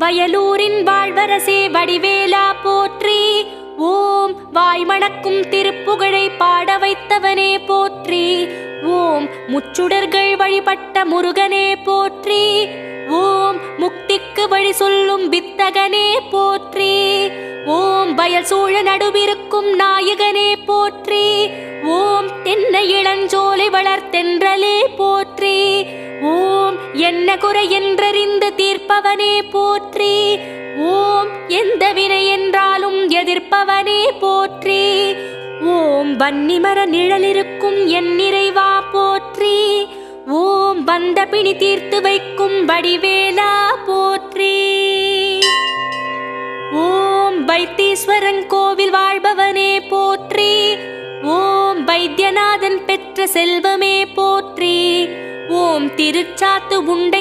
வயலூரின் வாழ்வரசே வடிவேலா போற்றி. ஓம் வாய்மணக்கும் திருப்புகழை பாட வைத்தவனே போற்றி. ஓம் முச்சுடர்கள் வழிபட்ட முருகனே போற்றி. ஓம் முக்திக்கு வழி சொல்லும் வித்தகனே போற்றி. ஓம் வயல் சூழ நடுவிருக்கும் நாயகனே போற்றி. ஓம் தென்னை இளஞ்சோலை வளர்த்தென்றலே போற்றி. ஓம் என்ன குறை என்றறிந்து தீர்ப்பவனே போற்றி. ஓம் எந்த வினை என்றாலும் எதிர்ப்பவனே போற்றி. ஓம் வன்னிமர நிழலிருக்கும் என் நிறைவா போற்றி. ஓம் வந்த பிணி தீர்த்து வைக்கும் வடிவேலா போற்றி. ஓம் வைத்தீஸ்வரன் கோவில் வாழ்பவனே போற்றி. ஓம் வைத்தியநாதன் பெற்ற செல்வமே போற்றி. ஓம் திருச்சாத்து உண்டை